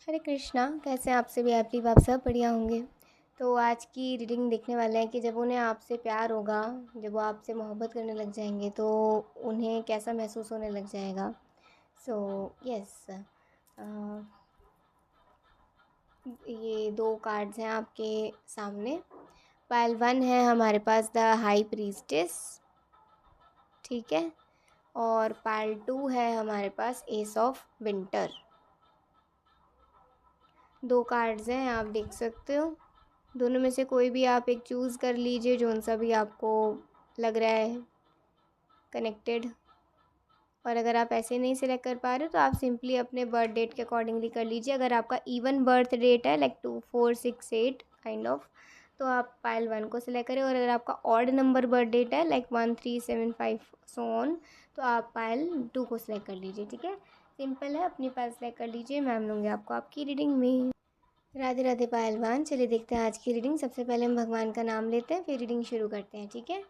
हरे कृष्णा। कैसे हैं आप सभी? आई बिलीव आप सब बढ़िया होंगे। तो आज की रीडिंग देखने वाले हैं कि जब उन्हें आपसे प्यार होगा, जब वो आपसे मोहब्बत करने लग जाएंगे तो उन्हें कैसा महसूस होने लग जाएगा। सो यस, ये 2 कार्ड्स हैं आपके सामने। पाइल 1 है हमारे पास द हाई प्रीस्टेस, ठीक है, और पाइल 2 है हमारे पास एस ऑफ विंटर। 2 कार्ड्स हैं, आप देख सकते हो। दोनों में से कोई भी आप एक चूज़ कर लीजिए, जोन सा भी आपको लग रहा है कनेक्टेड। और अगर आप ऐसे नहीं सिलेक्ट कर पा रहे हो तो आप सिंपली अपने बर्थ डेट के अकॉर्डिंगली कर लीजिए। अगर आपका इवन बर्थ डेट है लाइक 2 4 6 8 काइंड ऑफ, तो आप पाइल 1 को सिलेक्ट करें। और अगर आपका ऑड नंबर बर्थ डेट है लाइक 1 3 7 5 सो ऑन, तो आप पाइल 2 को सिलेक्ट कर लीजिए। ठीक है, सिंपल है, अपनी पाइल सेलेक्ट कर लीजिए। मैम लूँगी आपको आपकी रीडिंग में। राधे राधे पहलवान। चलिए देखते हैं आज की रीडिंग। सबसे पहले हम भगवान का नाम लेते हैं, फिर रीडिंग शुरू करते हैं, ठीक है।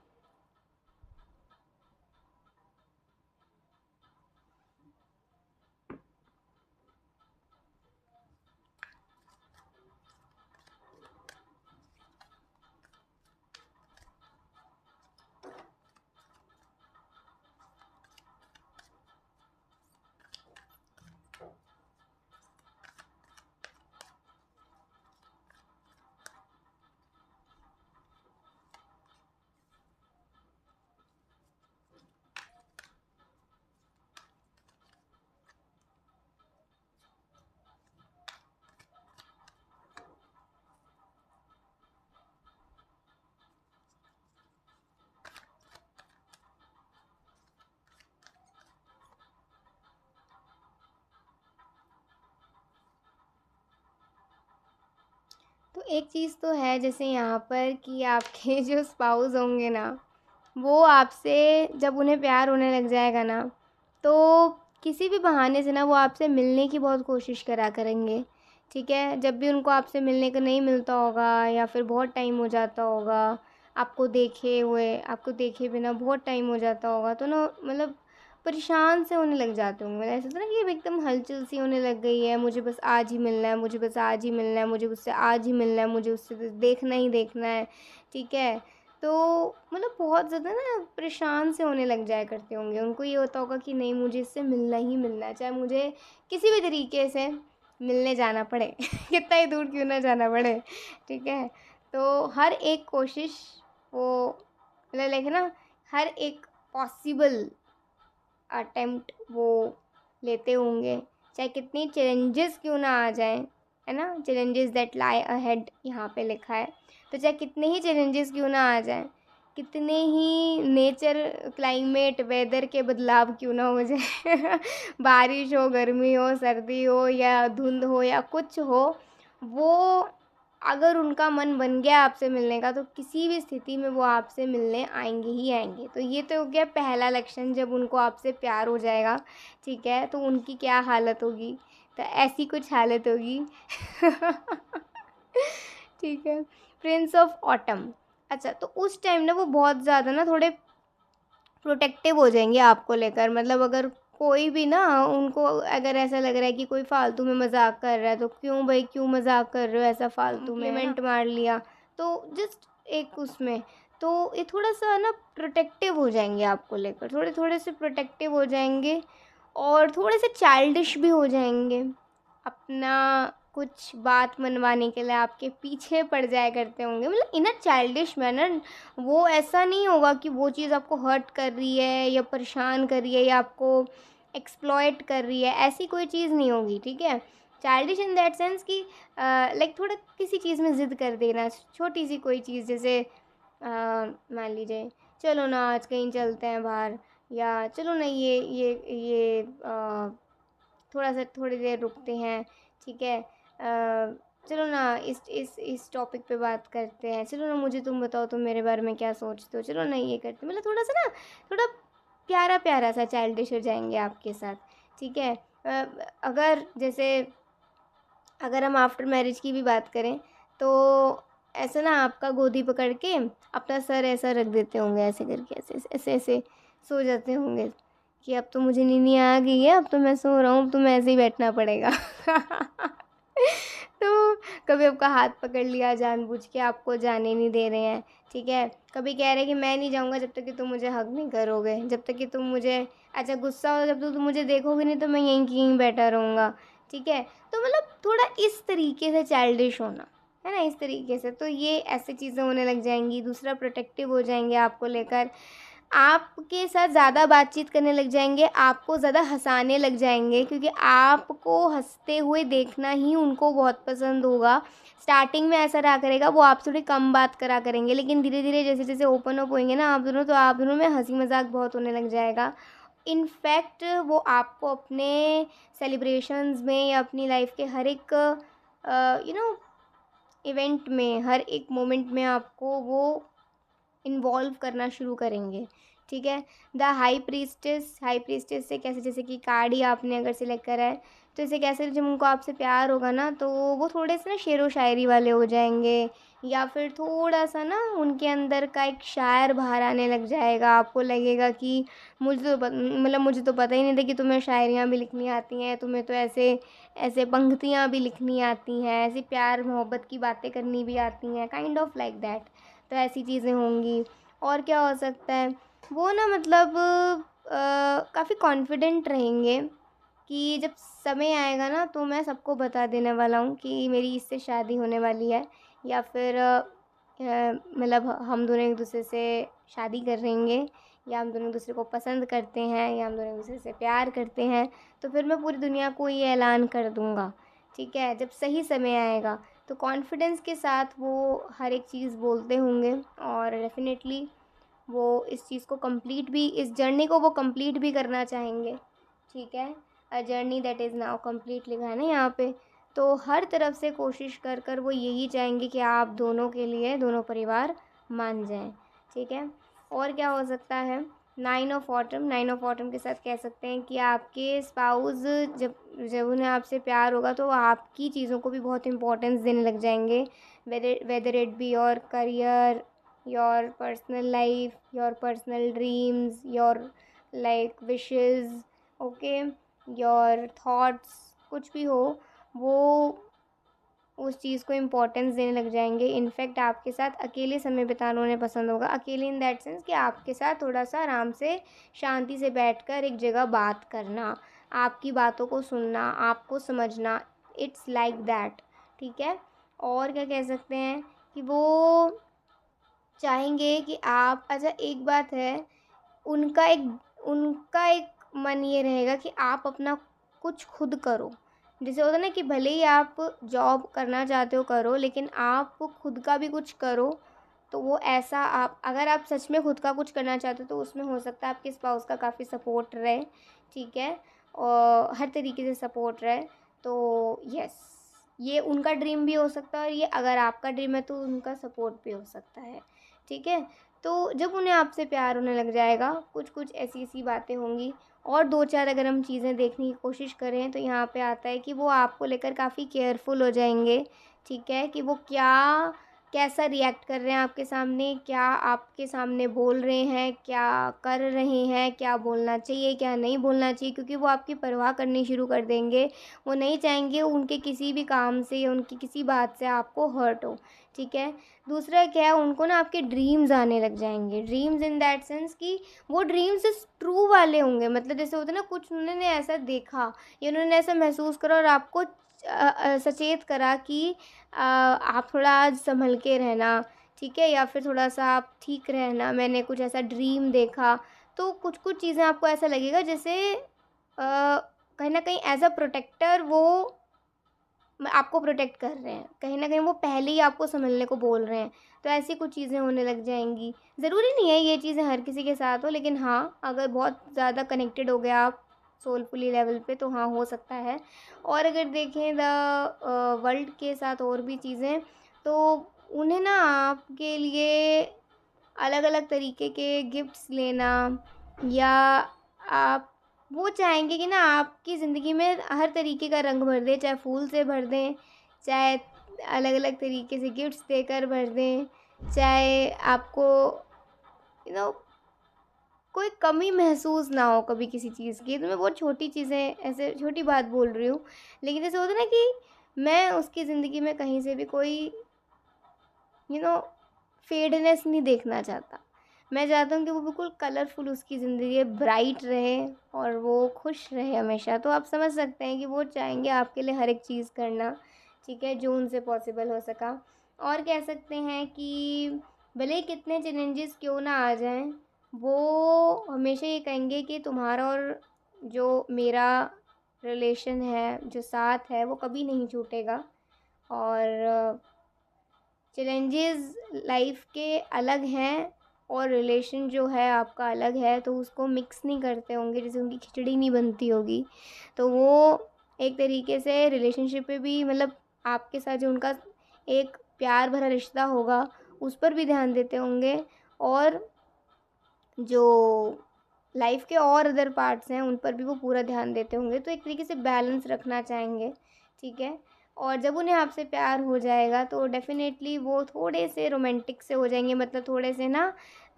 तो एक चीज़ तो है जैसे यहाँ पर कि आपके जो स्पाउस होंगे ना, वो आपसे जब उन्हें प्यार होने लग जाएगा ना, तो किसी भी बहाने से ना वो आपसे मिलने की बहुत कोशिश करा करेंगे। ठीक है, जब भी उनको आपसे मिलने को नहीं मिलता होगा या फिर बहुत टाइम हो जाता होगा, आपको देखे बिना बहुत टाइम हो जाता होगा, तो ना मतलब परेशान से होने लग जाते होंगे। मतलब ऐसा होता है ना कि अब एकदम हलचल सी होने लग गई है, मुझे बस आज ही मिलना है, मुझे बस आज ही मिलना है, मुझे उससे आज ही मिलना है, मुझे उससे देखना ही देखना है। ठीक है, तो मतलब बहुत ज़्यादा ना परेशान से होने लग जाया करते होंगे। उनको ये होता होगा कि नहीं, मुझे इससे मिलना ही मिलना है, चाहे मुझे किसी भी तरीके से मिलने जाना पड़े कितना ही दूर क्यों ना जाना पड़े। ठीक है, तो हर एक कोशिश वो मतलब लाइक ना, हर एक पॉसिबल अटेम्प्ट वो लेते होंगे, चाहे कितनी चैलेंजेस क्यों ना आ जाएं, है ना। चैलेंजेस दैट लाई अहेड यहाँ पे लिखा है। तो चाहे कितने ही चैलेंजेस क्यों ना आ जाएं, कितने ही नेचर क्लाइमेट वेदर के बदलाव क्यों ना हो जाए बारिश हो, गर्मी हो, सर्दी हो या धुंध हो या कुछ हो, वो अगर उनका मन बन गया आपसे मिलने का तो किसी भी स्थिति में वो आपसे मिलने आएंगे ही आएंगे। तो ये तो हो गया पहला लक्षण, जब उनको आपसे प्यार हो जाएगा, ठीक है, तो उनकी क्या हालत होगी। तो ऐसी कुछ हालत होगी ठीक है। प्रिंस ऑफ ऑटम, अच्छा, तो उस टाइम ना वो बहुत ज़्यादा ना थोड़े प्रोटेक्टिव हो जाएंगे आपको लेकर। मतलब अगर कोई भी ना, उनको अगर ऐसा लग रहा है कि कोई फालतू में मजाक कर रहा है, तो क्यों भाई, क्यों मजाक कर रहे हो ऐसा फालतू में, कमेंट मार लिया, तो जस्ट एक उसमें तो ये थोड़ा सा ना प्रोटेक्टिव हो जाएंगे आपको लेकर, थोड़े थोड़े से प्रोटेक्टिव हो जाएंगे और थोड़े से चाइल्डिश भी हो जाएंगे। अपना कुछ बात मनवाने के लिए आपके पीछे पड़ जाया करते होंगे, मतलब इन अ चाइल्डिश मैनर। वो ऐसा नहीं होगा कि वो चीज़ आपको हर्ट कर रही है या परेशान कर रही है या आपको एक्सप्लॉइट कर रही है, ऐसी कोई चीज़ नहीं होगी। ठीक है, चाइल्डिश इन दैट सेंस कि लाइक थोड़ा किसी चीज़ में ज़िद कर देना, छोटी सी कोई चीज़, जैसे मान लीजिए चलो ना आज कहीं चलते हैं बाहर, या चलो ना ये थोड़ा सा थोड़ी देर रुकते हैं, ठीक है, चलो ना इस टॉपिक पे बात करते हैं, चलो ना मुझे तुम बताओ तुम मेरे बारे में क्या सोचते हो, चलो ना ये करते, मतलब थोड़ा सा ना, थोड़ा प्यारा प्यारा सा चाइल्डिश हो जाएंगे आपके साथ। ठीक है, अगर जैसे अगर हम आफ्टर मैरिज की भी बात करें, तो ऐसा ना आपका गोदी पकड़ के अपना सर ऐसा रख देते होंगे, ऐसे करके ऐसे ऐसे ऐसे ऐसे सो जाते होंगे कि अब तो मुझे नींद आ गई है, अब तो मैं सो रहा हूँ, अब तो मैं ऐसे ही बैठना पड़ेगा कभी आपका हाथ पकड़ लिया जानबूझ के, आपको जाने नहीं दे रहे हैं, ठीक है। कभी कह रहे हैं कि मैं नहीं जाऊँगा जब तक कि तुम मुझे हग नहीं करोगे, जब तक कि तुम मुझे, अच्छा गुस्सा हो जब तक तुम मुझे देखोगे नहीं तो मैं यहीं की यहीं बैठा रहूँगा, ठीक है। तो मतलब थोड़ा इस तरीके से चाइल्डिश होना, है ना, इस तरीके से, तो ये ऐसी चीज़ें होने लग जाएंगी। दूसरा, प्रोटेक्टिव हो जाएंगे आपको लेकर, आपके साथ ज़्यादा बातचीत करने लग जाएंगे, आपको ज़्यादा हँसाने लग जाएंगे, क्योंकि आपको हँसते हुए देखना ही उनको बहुत पसंद होगा। स्टार्टिंग में ऐसा रहा करेगा, वो आप थोड़ी कम बात करा करेंगे, लेकिन धीरे धीरे जैसे जैसे ओपन अप होंगे ना आप दोनों, तो आप दोनों में हंसी मजाक बहुत होने लग जाएगा। इनफैक्ट वो आपको अपने सेलिब्रेशंस में या अपनी लाइफ के हर एक इवेंट में, हर एक मोमेंट में आपको वो इन्वॉल्व करना शुरू करेंगे, ठीक है। द हाई प्रीस्टेस से कैसे, जैसे कि कार्ड ही आपने अगर सिलेक्ट करा है, तो इसे कैसे, जब उनको आपसे प्यार होगा ना तो वो थोड़े से ना शेरो शायरी वाले हो जाएंगे, या फिर थोड़ा सा ना उनके अंदर का एक शायर बाहर आने लग जाएगा। आपको लगेगा कि मुझे तो पता ही नहीं था कि तुम्हें शायरियाँ भी लिखनी आती हैं, तुम्हें तो ऐसे ऐसे पंक्तियाँ भी लिखनी आती हैं, ऐसी प्यार मोहब्बत की बातें करनी भी आती हैं, काइंड ऑफ लाइक दैट। तो ऐसी चीज़ें होंगी। और क्या हो सकता है, वो ना मतलब काफ़ी कॉन्फिडेंट रहेंगे कि जब समय आएगा ना तो मैं सबको बता देने वाला हूँ कि मेरी इससे शादी होने वाली है, या फिर मतलब हम दोनों एक दूसरे से शादी कर रहेंगे, या हम दोनों एक दूसरे को पसंद करते हैं, या हम दोनों एक दूसरे से प्यार करते हैं। तो फिर मैं पूरी दुनिया को ये ऐलान कर दूँगा, ठीक है, जब सही समय आएगा। तो कॉन्फिडेंस के साथ वो हर एक चीज़ बोलते होंगे, और डेफ़िनेटली वो इस चीज़ को कंप्लीट भी, इस जर्नी को वो कंप्लीट भी करना चाहेंगे, ठीक है। A journey that is now complete लिखा है ना यहाँ पे। तो हर तरफ से कोशिश कर कर वो यही चाहेंगे कि आप दोनों के लिए दोनों परिवार मान जाएं, ठीक है। और क्या हो सकता है, नाइन ऑफ ऑटम के साथ कह सकते हैं कि आपके स्पाउस जब जब उन्हें आपसे प्यार होगा तो वो आपकी चीज़ों को भी बहुत इम्पोर्टेंस देने लग जाएंगे, whether it be your career, your personal life, your personal dreams, your like wishes, okay, your thoughts, कुछ भी हो, वो उस चीज़ को इम्पोर्टेंस देने लग जाएंगे। इनफैक्ट आपके साथ अकेले समय बिताना उन्हें पसंद होगा। अकेले इन दैट सेंस कि आपके साथ थोड़ा सा आराम से शांति से बैठकर एक जगह बात करना, आपकी बातों को सुनना, आपको समझना, इट्स लाइक दैट, ठीक है। और क्या कह सकते हैं कि वो चाहेंगे कि आप, अच्छा एक बात है, उनका एक मन ये रहेगा कि आप अपना कुछ खुद करो। जैसे होता है ना कि भले ही आप जॉब करना चाहते हो करो, लेकिन आप खुद का भी कुछ करो। तो वो ऐसा, आप अगर आप सच में खुद का कुछ करना चाहते हो तो उसमें हो सकता है आपके स्पाउस का काफ़ी सपोर्ट रहे, ठीक है, और हर तरीके से सपोर्ट रहे। तो यस, ये उनका ड्रीम भी हो सकता है, और ये अगर आपका ड्रीम है तो उनका सपोर्ट भी हो सकता है, ठीक है। तो जब उन्हें आपसे प्यार होने लग जाएगा, कुछ कुछ ऐसी ऐसी बातें होंगी। और दो चार अगर हम चीज़ें देखने की कोशिश करें तो यहाँ पे आता है कि वो आपको लेकर काफ़ी केयरफुल हो जाएंगे, ठीक है, कि वो कैसा रिएक्ट कर रहे हैं आपके सामने, क्या आपके सामने बोल रहे हैं, क्या कर रहे हैं, क्या बोलना चाहिए, क्या नहीं बोलना चाहिए, क्योंकि वो आपकी परवाह करनी शुरू कर देंगे। वो नहीं चाहेंगे उनके किसी भी काम से या उनकी किसी बात से आपको हर्ट हो, ठीक है। दूसरा क्या है, उनको ना आपके ड्रीम्स आने लग जाएंगे, ड्रीम्स इन दैट सेंस कि वो ड्रीम्स ट्रू वाले होंगे। मतलब जैसे होता है ना, कुछ उन्होंने ऐसा देखा या उन्होंने ऐसा महसूस करा और आपको सचेत करा कि आप थोड़ा आज संभल के रहना, ठीक है, या फिर थोड़ा सा आप ठीक रहना, मैंने कुछ ऐसा ड्रीम देखा। तो कुछ कुछ चीज़ें आपको ऐसा लगेगा जैसे कहीं ना कहीं एज अ प्रोटेक्टर वो आपको प्रोटेक्ट कर रहे हैं, कहीं ना कहीं वो पहले ही आपको संभलने को बोल रहे हैं। तो ऐसी कुछ चीज़ें होने लग जाएंगी। ज़रूरी नहीं है ये चीज़ें हर किसी के साथ हो, लेकिन हाँ, अगर बहुत ज़्यादा कनेक्टेड हो गया आप सोलफुली लेवल पे तो हाँ, हो सकता है। और अगर देखें द वर्ल्ड के साथ और भी चीज़ें, तो उन्हें ना आपके लिए अलग अलग तरीके के गिफ्ट्स लेना, या आप, वो चाहेंगे कि ना आपकी ज़िंदगी में हर तरीके का रंग भर दें, चाहे फूल से भर दें, चाहे अलग अलग तरीके से गिफ्ट्स देकर भर दें, चाहे आपको यू नो कोई कमी महसूस ना हो कभी किसी चीज़ की। तो मैं बहुत छोटी चीज़ें, ऐसे छोटी बात बोल रही हूँ, लेकिन जैसे होता है ना कि मैं उसकी ज़िंदगी में कहीं से भी कोई फेडनेस नहीं देखना चाहता। मैं चाहता हूँ कि वो बिल्कुल कलरफुल उसकी ज़िंदगी ब्राइट रहे और वो खुश रहे हमेशा। तो आप समझ सकते हैं कि वो चाहेंगे आपके लिए हर एक चीज़ करना, ठीक है, जो उनसे पॉसिबल हो सका। और कह सकते हैं कि भले ही कितने चैलेंजेस क्यों ना आ जाएं, वो हमेशा ये कहेंगे कि तुम्हारा और जो मेरा रिलेशन है, जो साथ है, वो कभी नहीं छूटेगा। और चैलेंजेस लाइफ के अलग हैं और रिलेशन जो है आपका अलग है, तो उसको मिक्स नहीं करते होंगे, जैसे उनकी खिचड़ी नहीं बनती होगी। तो वो एक तरीके से रिलेशनशिप पे भी मतलब आपके साथ जो उनका एक प्यार भरा रिश्ता होगा उस पर भी ध्यान देते होंगे, और जो लाइफ के और अदर पार्ट्स हैं उन पर भी वो पूरा ध्यान देते होंगे। तो एक तरीके से बैलेंस रखना चाहेंगे, ठीक है। और जब उन्हें आपसे प्यार हो जाएगा तो डेफ़िनेटली वो थोड़े से रोमांटिक से हो जाएंगे, मतलब थोड़े से ना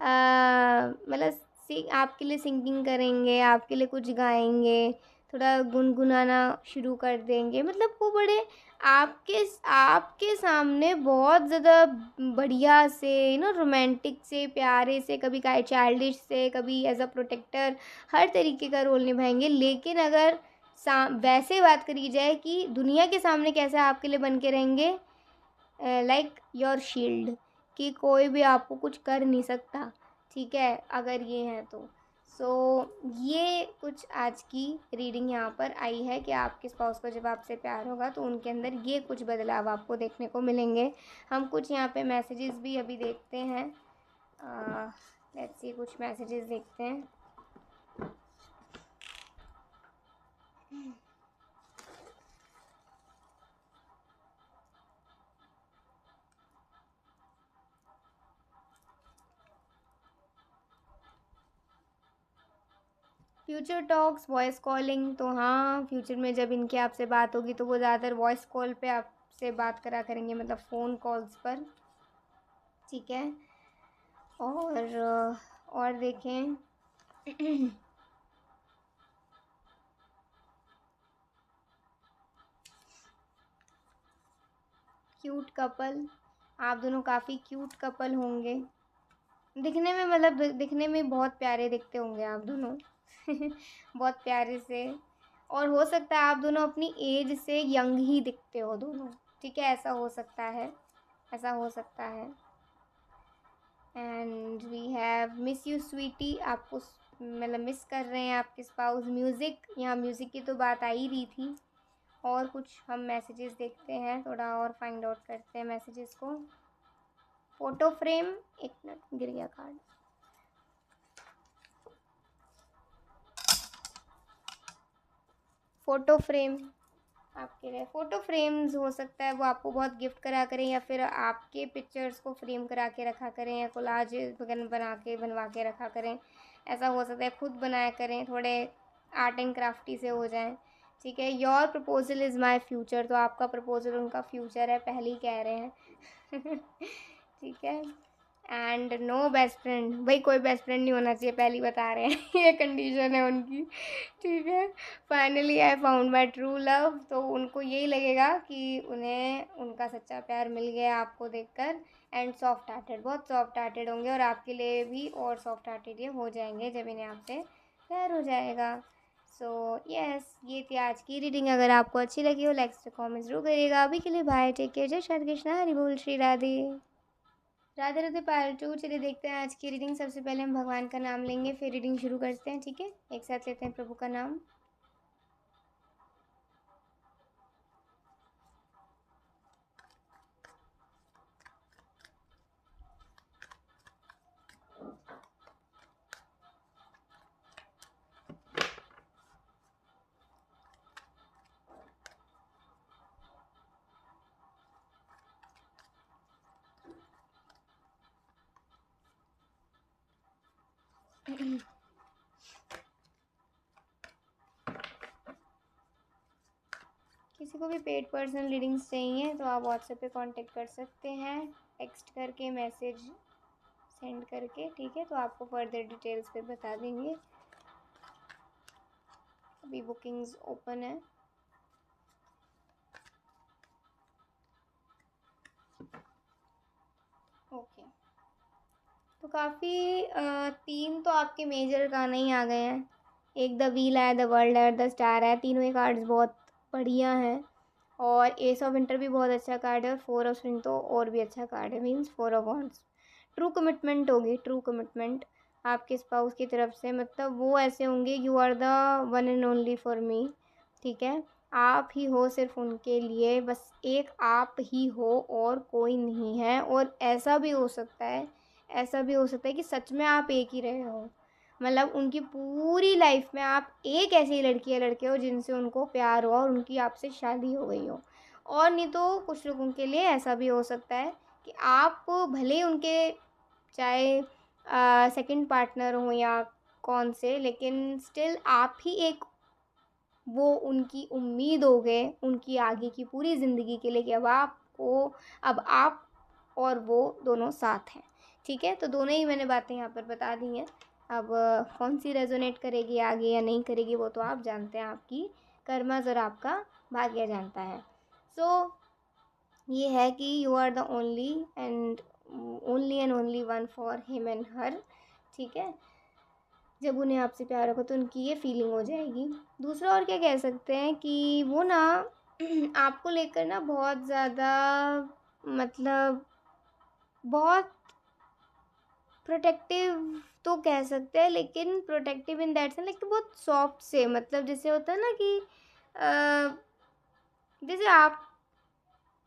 मतलब आपके लिए सिंगिंग करेंगे, आपके लिए कुछ गाएंगे, थोड़ा गुनगुनाना शुरू कर देंगे। मतलब वो बड़े आपके आपके सामने बहुत ज़्यादा बढ़िया से रोमांटिक से, प्यारे से, कभी चाइल्डिश से, कभी एज अ प्रोटेक्टर, हर तरीके का रोल निभाएंगे। लेकिन अगर वैसे बात करी जाए कि दुनिया के सामने कैसे आपके लिए बन के रहेंगे, लाइक योर शील्ड, कि कोई भी आपको कुछ कर नहीं सकता, ठीक है, अगर ये है तो। सो ये कुछ आज की रीडिंग यहाँ पर आई है कि आपके स्पाउस को जब आपसे प्यार होगा तो उनके अंदर ये कुछ बदलाव आपको देखने को मिलेंगे। हम कुछ यहाँ पे मैसेजेस भी अभी देखते हैं। लेट्स सी, कुछ मैसेजेस देखते हैं। फ्यूचर टॉक्स, वॉइस कॉलिंग, तो हाँ, फ्यूचर में जब इनकी आपसे बात होगी तो वो ज़्यादातर वॉइस कॉल पे आपसे बात करा करेंगे, मतलब फ़ोन कॉल्स पर, ठीक है। और देखें क्यूट कपल, आप दोनों काफ़ी क्यूट कपल होंगे दिखने में, मतलब दिखने में बहुत प्यारे दिखते होंगे आप दोनों बहुत प्यारे से। और हो सकता है आप दोनों अपनी एज से यंग ही दिखते हो दोनों, ठीक है, ऐसा हो सकता है, ऐसा हो सकता है। And we have miss you sweetie, आपको मतलब मिस कर रहे हैं आपके स्पाउस। म्यूज़िक, यहाँ म्यूज़िक की तो बात आ ही रही थी। और कुछ हम मैसेजेस देखते हैं, थोड़ा और फाइंड आउट करते हैं मैसेजेस को। फ़ोटो फ्रेम, एक मिनट, गिर गया कार्ड। फ़ोटो फ्रेम आपके लिए, फ़ोटो फ्रेम्स हो सकता है वो आपको बहुत गिफ्ट करा करें, या फिर आपके पिक्चर्स को फ्रेम करा के रखा करें, या कोलाज वगैरह बनवा के रखा करें। ऐसा हो सकता है, खुद बनाया करें, थोड़े आर्ट एंड क्राफ्टी से हो जाएं, ठीक है। Your proposal is my future, तो आपका प्रपोजल उनका फ्यूचर है, पहले ही कह रहे हैं ठीक है। एंड नो बेस्ट फ्रेंड, भाई कोई बेस्ट फ्रेंड नहीं होना चाहिए, पहले ही बता रहे हैं ये कंडीशन है उनकी, ठीक है। Finally I found my true love, तो उनको यही लगेगा कि उन्हें उनका सच्चा प्यार मिल गया आपको देखकर। एंड सॉफ्ट हार्टेड, बहुत सॉफ्ट हार्टेड होंगे, और आपके लिए भी और सॉफ्ट हार्टेड ये हो जाएंगे जब इन्हें आपसे प्यार हो जाएगा। सो यस, ये थी आज की रीडिंग। अगर आपको अच्छी लगी हो, लाइक से कॉमेंट जरूर करिएगा। अभी के लिए बाय, टेक केयर, जय श्री कृष्णा, हरि बोल, श्री राधे राधे राधे पार्ट 2। चलिए देखते हैं आज की रीडिंग। सबसे पहले हम भगवान का नाम लेंगे, फिर रीडिंग शुरू करते हैं, ठीक है। एक साथ लेते हैं प्रभु का नाम। किसी को भी पेड पर्सनल रीडिंग्स चाहिए तो आप व्हाट्सएप पे कांटेक्ट कर सकते हैं, टेक्स्ट करके, मैसेज सेंड करके, ठीक है। तो आपको फर्दर डिटेल्स पे बता देंगे। अभी बुकिंग्स ओपन है। तो काफ़ी 3 तो आपके मेजर गाने ही आ गए हैं। एक द व्हील है, द वर्ल्ड है, द स्टार है। तीनों ही कार्ड्स बहुत बढ़िया हैं। और एस ऑफ विंटर भी बहुत अच्छा कार्ड है और 4 ऑफ स्प्रिंग तो और भी अच्छा कार्ड है, means 4 of wands. True commitment होगी, ट्रू कमिटमेंट आपके स्पाउस की तरफ से, मतलब वो ऐसे होंगे, you are the one and only for me, ठीक है। आप ही हो सिर्फ उनके लिए, बस एक आप ही हो और कोई नहीं है। और ऐसा भी हो सकता है, ऐसा भी हो सकता है कि सच में आप एक ही रहे हो, मतलब उनकी पूरी लाइफ में आप एक ऐसी लड़की या लड़के हो जिनसे उनको प्यार हुआ और उनकी आपसे शादी हो गई हो। और नहीं तो कुछ लोगों के लिए ऐसा भी हो सकता है कि आप भले ही उनके चाहे सेकंड पार्टनर हो या कौन से, लेकिन स्टिल आप ही एक वो उनकी उम्मीद हो गए उनकी आगे की पूरी ज़िंदगी के लिए कि अब आप और वो दोनों साथ हैं, ठीक है। तो दोनों ही मैंने बातें यहाँ पर बता दी हैं। अब कौन सी रेजोनेट करेगी आगे या नहीं करेगी वो तो आप जानते हैं, आपकी कर्मस और आपका भाग्य जानता है। सो ये है कि you are the only and only one for him and her, ठीक है। जब उन्हें आपसे प्यार होगा तो उनकी ये फीलिंग हो जाएगी। दूसरा और क्या कह सकते हैं कि वो ना आपको लेकर ना बहुत ज़्यादा, मतलब बहुत प्रोटेक्टिव तो कह सकते हैं, लेकिन protective in that sense like बहुत सॉफ्ट से, मतलब जैसे होता है ना कि जैसे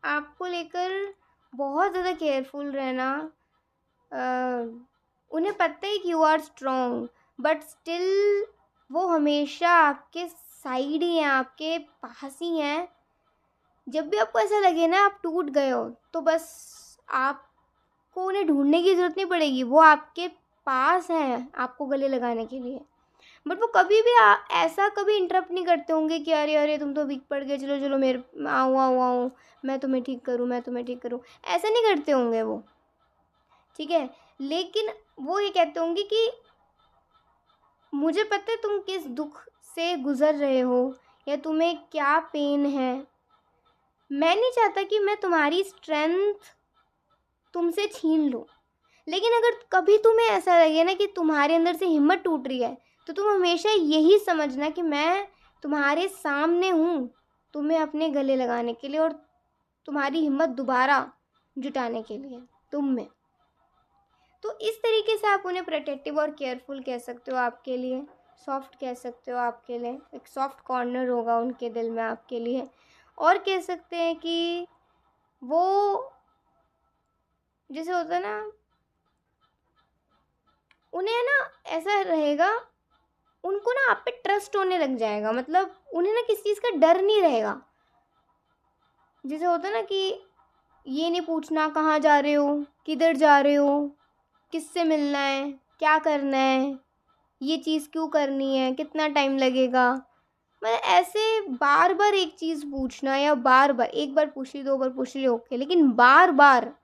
आपको लेकर बहुत ज़्यादा केयरफुल रहना। उन्हें पता है कि you are strong, but still वो हमेशा आपके साइड ही हैं, आपके पास ही हैं। जब भी आपको ऐसा लगे ना आप टूट गए हो, तो बस आपको उन्हें ढूंढने की ज़रूरत नहीं पड़ेगी, वो आपके पास हैं आपको गले लगाने के लिए। बट वो कभी भी ऐसा कभी इंटरप्ट नहीं करते होंगे कि अरे अरे तुम तो वीक पड़ गए, चलो चलो मेरे आओ आओ आओ, मैं तुम्हें ठीक करूँ, मैं तुम्हें ठीक करूँ, ऐसा नहीं करते होंगे वो, ठीक है। लेकिन वो ये कहते होंगे कि मुझे पता है तुम किस दुख से गुजर रहे हो या तुम्हें क्या पेन है। मैं नहीं चाहता कि मैं तुम्हारी स्ट्रेंथ तुमसे छीन लूँ, लेकिन अगर कभी तुम्हें ऐसा लगे ना कि तुम्हारे अंदर से हिम्मत टूट रही है, तो तुम हमेशा यही समझना कि मैं तुम्हारे सामने हूँ तुम्हें अपने गले लगाने के लिए और तुम्हारी हिम्मत दोबारा जुटाने के लिए तुम में। तो इस तरीके से आप उन्हें प्रोटेक्टिव और केयरफुल कह सकते हो आपके लिए, सॉफ्ट कह सकते हो आपके लिए, एक सॉफ्ट कॉर्नर होगा उनके दिल में आपके लिए। और कह सकते हैं कि वो जैसे होता है ना, उन्हें ना ऐसा रहेगा, उनको ना आप पे ट्रस्ट होने लग जाएगा, मतलब उन्हें ना किसी चीज़ का डर नहीं रहेगा। जैसे होता है ना कि ये नहीं पूछना कहाँ जा रहे हो, किधर जा रहे हो, किससे मिलना है, क्या करना है, ये चीज़ क्यों करनी है, कितना टाइम लगेगा। मतलब ऐसे बार बार एक चीज़ पूछना, या बार बार एक बार पूछ ली, 2 बार पूछ ली ओके, लेकिन बार बार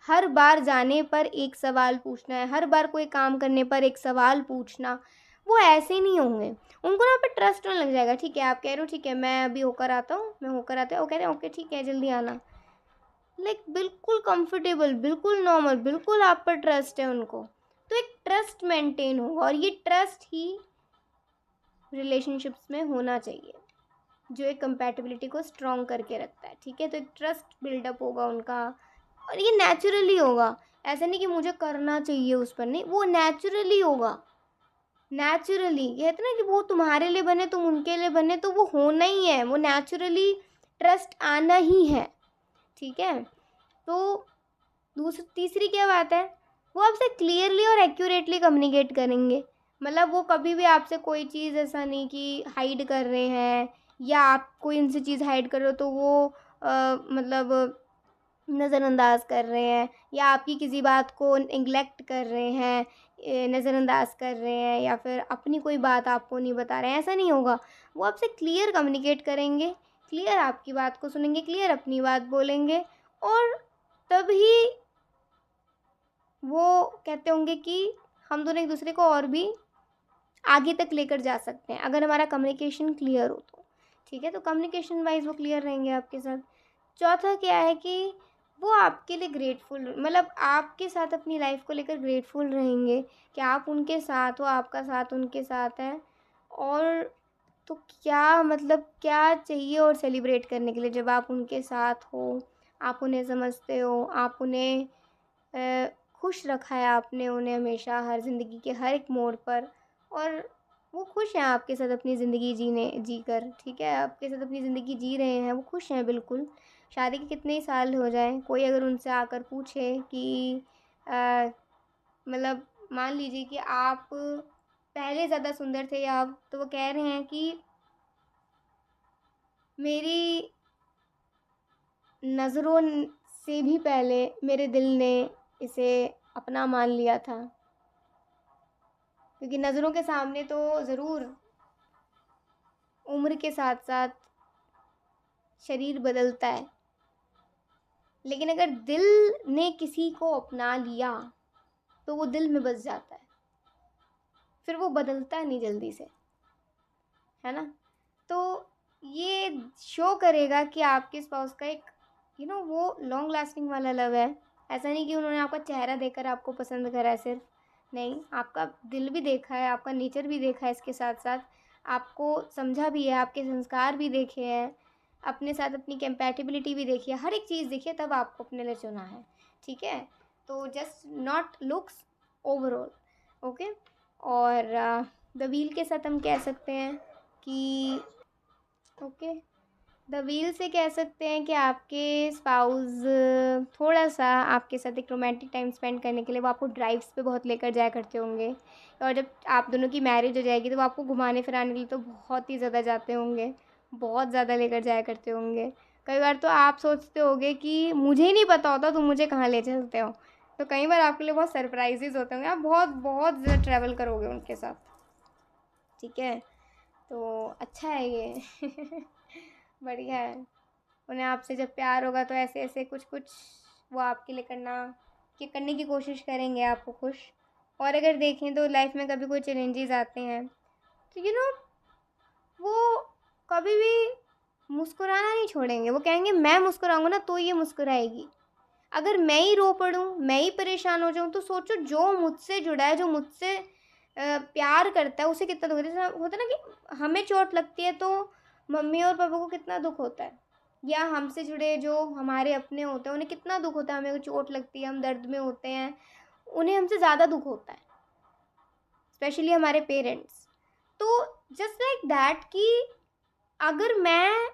हर बार जाने पर एक सवाल पूछना है, हर बार कोई काम करने पर एक सवाल पूछना, वो ऐसे नहीं होंगे। उनको ना पे ट्रस्ट होने लग जाएगा, ठीक है आप कह रहे हो ठीक है मैं अभी होकर आता हूँ, मैं होकर आता हूँ, वो कह रहे हैं ओके ठीक है जल्दी आना, लाइक बिल्कुल कंफर्टेबल, बिल्कुल नॉर्मल, बिल्कुल आप पर ट्रस्ट है उनको। तो एक ट्रस्ट मेंटेन होगा और ये ट्रस्ट ही रिलेशनशिप्स में होना चाहिए, जो एक कंपैटिबिलिटी को स्ट्रॉन्ग करके रखता है, ठीक है। तो एक ट्रस्ट बिल्डअप होगा उनका और ये नेचुरली होगा, ऐसा नहीं कि मुझे करना चाहिए उस पर, नहीं, वो नेचुरली होगा। नेचुरली कहते ना कि वो तुम्हारे लिए बने तुम उनके लिए बने, तो वो होना ही है, वो नेचुरली ट्रस्ट आना ही है, ठीक है। तो तीसरी क्या बात है, वो आपसे क्लियरली और एक्यूरेटली कम्युनिकेट करेंगे। मतलब वो कभी भी आपसे कोई चीज़ ऐसा नहीं कि हाइड कर रहे हैं, या आप कोई उनसे चीज़ हाइड कर रहे हो तो वो मतलब नज़रअंदाज कर रहे हैं, या आपकी किसी बात को नेग्लेक्ट कर रहे हैं, नज़रअंदाज कर रहे हैं, या फिर अपनी कोई बात आपको नहीं बता रहे हैं, ऐसा नहीं होगा। वो आपसे क्लियर कम्युनिकेट करेंगे, क्लियर आपकी बात को सुनेंगे, क्लियर अपनी बात बोलेंगे, और तभी वो कहते होंगे कि हम दोनों एक दूसरे को और भी आगे तक लेकर जा सकते हैं अगर हमारा कम्युनिकेशन क्लियर हो तो, ठीक है। तो कम्युनिकेशन वाइज वो क्लियर रहेंगे आपके साथ। चौथा क्या है कि वो आपके लिए ग्रेटफुल, मतलब आपके साथ अपनी लाइफ को लेकर ग्रेटफुल रहेंगे कि आप उनके साथ हो, आपका साथ उनके साथ है। और तो क्या मतलब क्या चाहिए और सेलिब्रेट करने के लिए, जब आप उनके साथ हो, आप उन्हें समझते हो, आप उन्हें अ, खुश रखा है आपने उन्हें हमेशा हर ज़िंदगी के हर एक मोड़ पर, और वो खुश हैं आपके साथ अपनी ज़िंदगी जीकर, ठीक है? आपके साथ अपनी ज़िंदगी जी रहे हैं, वो खुश हैं बिल्कुल। शादी के कितने ही साल हो जाएँ, कोई अगर उनसे आकर पूछे कि अ, मतलब मान लीजिए कि आप पहले ज़्यादा सुंदर थे या अब, तो वो कह रहे हैं कि मेरी नज़रों से भी पहले मेरे दिल ने इसे अपना मान लिया था। क्योंकि नज़रों के सामने तो ज़रूर उम्र के साथ साथ शरीर बदलता है, लेकिन अगर दिल ने किसी को अपना लिया तो वो दिल में बस जाता है, फिर वो बदलता नहीं जल्दी से, है ना? तो ये शो करेगा कि आपके स्पाउस का एक वो लॉन्ग लास्टिंग वाला लव है। ऐसा नहीं कि उन्होंने आपका चेहरा देखकर आपको पसंद करा है सिर्फ, नहीं, आपका दिल भी देखा है, आपका नेचर भी देखा है, इसके साथ साथ आपको समझा भी है, आपके संस्कार भी देखे हैं, अपने साथ अपनी कंपैटिबिलिटी भी देखी है, हर एक चीज़ देखी है, तब आपको अपने लिए चुना है, ठीक है? तो just not looks, overall, okay. और द व्हील के साथ हम कह सकते हैं कि ओके, द व्हील से कह सकते हैं कि आपके स्पाउस थोड़ा-सा आपके साथ एक रोमांटिक टाइम स्पेंड करने के लिए वो आपको ड्राइव्स पे बहुत लेकर जाया करते होंगे, और जब आप दोनों की मैरिज हो जाएगी तो वो आपको घुमाने-फिराने के लिए तो बहुत ही ज़्यादा जाते होंगे, बहुत ज़्यादा लेकर जाया करते होंगे। कई बार तो आप सोचते होंगे कि मुझे ही नहीं पता होता तुम मुझे कहाँ ले चलते हो। तो कई बार आपके लिए बहुत सरप्राइज़ेज़ होते होंगे, आप बहुत बहुत ज़्यादा ट्रैवल करोगे उनके साथ, ठीक है? तो अच्छा है ये। बढ़िया है। उन्हें आपसे जब प्यार होगा तो ऐसे-ऐसे कुछ-कुछ वो आपके लिए करने की कोशिश करेंगे आपको खुश। और अगर देखें तो लाइफ़ में कभी कोई चैलेंजेस आते हैं, तो वो कभी भी मुस्कुराना नहीं छोड़ेंगे। वो कहेंगे मैं मुस्कुराऊँगा ना तो ये मुस्कुराएगी। अगर मैं ही रो पड़ूँ, मैं ही परेशान हो जाऊँ, तो सोचो जो मुझसे जुड़ा है, जो मुझसे प्यार करता है, उसे कितना दुःख, जैसे होता है ना कि हमें चोट लगती है तो मम्मी और पापा को कितना दुःख होता है, या हमसे जुड़े जो हमारे अपने होते हैं उन्हें कितना दुःख होता है, हमें चोट लगती है, हम दर्द में होते हैं, उन्हें हमसे ज़्यादा दुःख होता है, स्पेशली हमारे पेरेंट्स। तो जस्ट लाइक दैट कि अगर मैं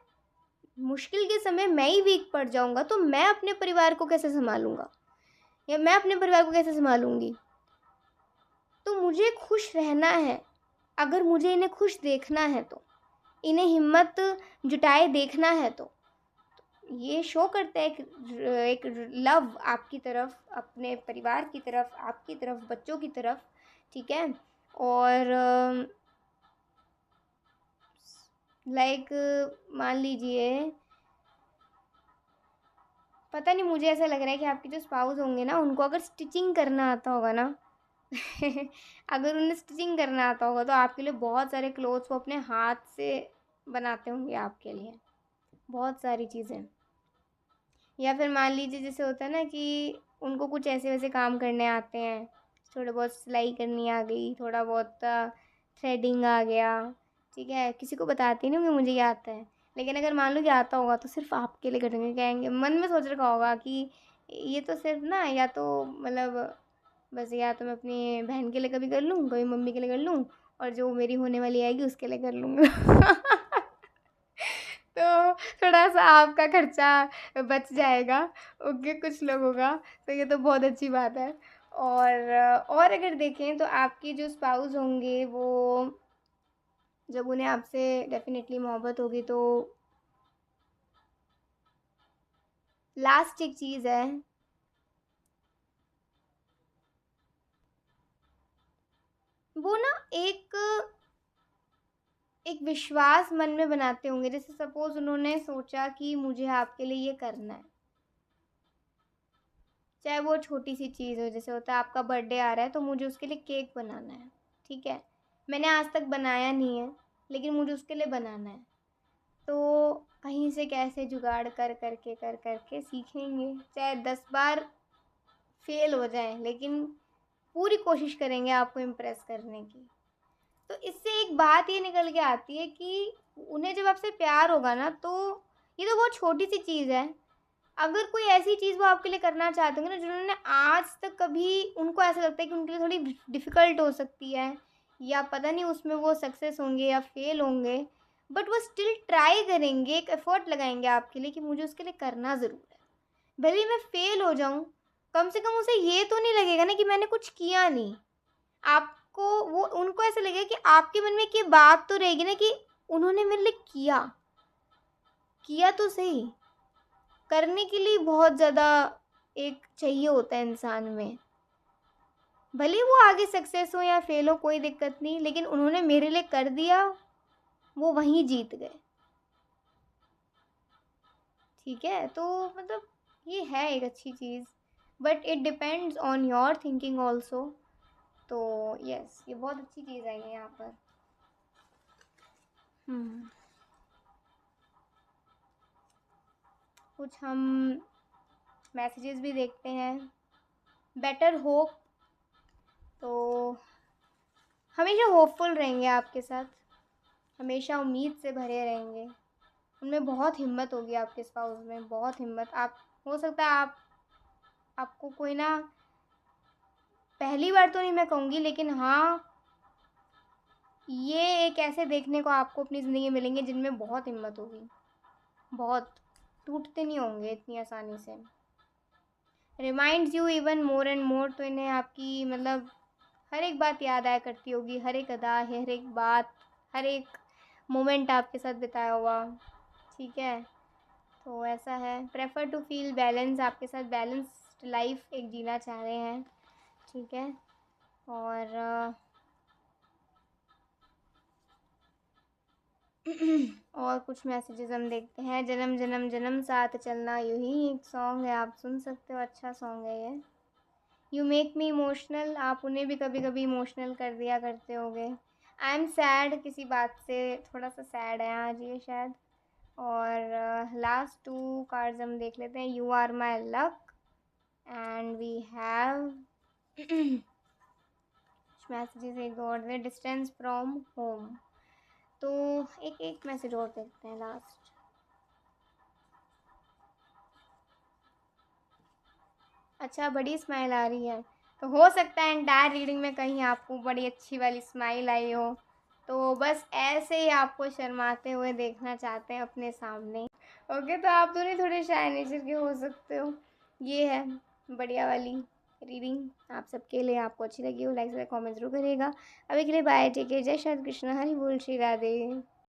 मुश्किल के समय मैं ही वीक पड़ जाऊँगा तो मैं अपने परिवार को कैसे सँभालूँगा? या मैं अपने परिवार को कैसे सँभालूँगी? तो मुझे खुश रहना है, अगर मुझे इन्हें खुश देखना है तो, इन्हें हिम्मत जुटाए देखना है तो। ये शो करता है एक लव आपकी तरफ, अपने परिवार की तरफ, आपकी तरफ, बच्चों की तरफ, ठीक है? और लाइक मान लीजिए, पता नहीं मुझे ऐसा लग रहा है कि आपके जो स्पाउस होंगे ना, उनको अगर स्टिचिंग करना आता होगा ना, अगर उन्हें स्टिचिंग करना आता होगा तो आपके लिए बहुत सारे क्लोथ्स वो अपने हाथ से बनाते होंगे आपके लिए, बहुत सारी चीज़ें। या फिर मान लीजिए जैसे होता है ना कि उनको कुछ ऐसे वैसे काम करने आते हैं, थोड़ा बहुत सिलाई करनी आ गई, थोड़ा बहुत थ्रेडिंग आ गया, ठीक है? किसी को बताती नहीं होंगी मुझे ये आता है, लेकिन अगर मान लो कि आता होगा तो सिर्फ़ आपके लिए करेंगे, कहेंगे मन में सोच रखा होगा कि ये तो सिर्फ़ ना, या तो मतलब बस, या तो मैं अपनी बहन के लिए कभी कर लूँ, कभी मम्मी के लिए कर लूँ, और जो मेरी होने वाली आएगी उसके लिए कर लूँगा। तो थोड़ा-सा आपका खर्चा बच जाएगा, ओके, कुछ लोगों का, तो ये तो बहुत अच्छी बात है। और अगर देखें तो आपके जो स्पाउस होंगे वो, जब उन्हें आपसे डेफ़िनेटली मोहब्बत होगी तो लास्ट एक चीज़ है, वो ना एक एक विश्वास मन में बनाते होंगे। जैसे सपोज़ उन्होंने सोचा कि मुझे आपके लिए ये करना है। चाहे वो छोटी-सी चीज़ हो, जैसे होता है आपका बर्थडे आ रहा है तो मुझे उसके लिए केक बनाना है, ठीक है? मैंने आज तक बनाया नहीं है, लेकिन मुझे उसके लिए बनाना है। तो कहीं से कैसे जुगाड़ कर करके सीखेंगे, चाहे 10 बार फेल हो जाए, लेकिन पूरी कोशिश करेंगे आपको इम्प्रेस करने की। तो इससे एक बात ये निकल के आती है कि उन्हें जब आपसे प्यार होगा ना, तो ये तो बहुत छोटी सी चीज़ है। अगर कोई ऐसी चीज़ वो आपके लिए करना चाहते होंगे ना, जिन्होंने आज तक कभी, उनको ऐसा लगता है कि उनके लिए थोड़ी डिफ़िकल्ट हो सकती है, या पता नहीं उसमें वो सक्सेस होंगे या फेल होंगे, बट वो स्टिल ट्राई करेंगे, एक एफ़र्ट लगाएंगे आपके लिए कि मुझे उसके लिए करना ज़रूर है। भले ही मैं फेल हो जाऊँ, कम से कम उसे ये तो नहीं लगेगा ना कि मैंने कुछ किया नहीं। आपको वो, उनको ऐसा लगेगा कि आपके मन में एक ये बात तो रहेगी ना कि उन्होंने मेरे लिए किया तो सही। करने के लिए बहुत ज़्यादा एक चाहिए होता है इंसान में। भले ही वो आगे सक्सेस हो या फेल हो, कोई दिक्कत नहीं, लेकिन उन्होंने मेरे लिए कर दिया, वो वहीं जीत गए। ठीक है? तो मतलब ये है एक अच्छी चीज़, but it depends on your thinking also. तो यस, ये बहुत अच्छी चीज़ आई है यहाँ पर। कुछ हम मैसेजेस भी देखते हैं। बेटर होप, तो हमेशा होपफुल रहेंगे आपके साथ, हमेशा उम्मीद से भरे रहेंगे। उनमें बहुत हिम्मत होगी आपके स्पाउस में, बहुत हिम्मत। आप, हो सकता है आपको कोई ना, पहली बार तो नहीं मैं कहूँगी, लेकिन हाँ, ये एक ऐसे देखने को आपको अपनी ज़िंदगी में मिलेंगे जिनमें बहुत हिम्मत होगी, बहुत, टूटते नहीं होंगे इतनी आसानी से। Reminds you even more and more, तो इन्हें आपकी मतलब हर एक बात याद आया करती होगी, हर एक अदा, हर एक बात, हर एक मोमेंट आपके साथ बिताया हुआ। ठीक है? तो ऐसा है। प्रेफर टू फील बैलेंस, आपके साथ बैलेंस्ड लाइफ एक जीना चाह रहे हैं। ठीक है? और और कुछ मैसेजेस हम देखते हैं। जन्म जन्म जन्म साथ चलना, यूं ही एक सॉन्ग है, आप सुन सकते हो, अच्छा सॉन्ग है ये। यू मेक मी इमोशनल, आप उन्हें भी कभी कभी इमोशनल कर दिया करते होगे। आई एम सैड, किसी बात से थोड़ा सा सैड है आज ये शायद। और लास्ट 2 कार्ड्स हम देख लेते हैं। You are my luck, and we have कुछ मैसेजेस एक दो और, डिस्टेंस फ्रॉम होम। तो एक मैसेज और देखते हैं लास्ट। अच्छा, बड़ी स्माइल आ रही है, तो हो सकता है एंटायर रीडिंग में कहीं आपको बड़ी अच्छी वाली स्माइल आई हो, तो बस ऐसे ही आपको शर्माते हुए देखना चाहते हैं अपने सामने। ओके, तो आप दोनों थोड़े शाय नेचर के हो सकते हो। ये है बढ़िया वाली रीडिंग आप सबके लिए। आपको अच्छी लगी हो, लाइक से कमेंट जरूर करिएगा। अभी के लिए बाय, टेक केयर, जय श्री कृष्ण, हरि बोल, श्री राधे।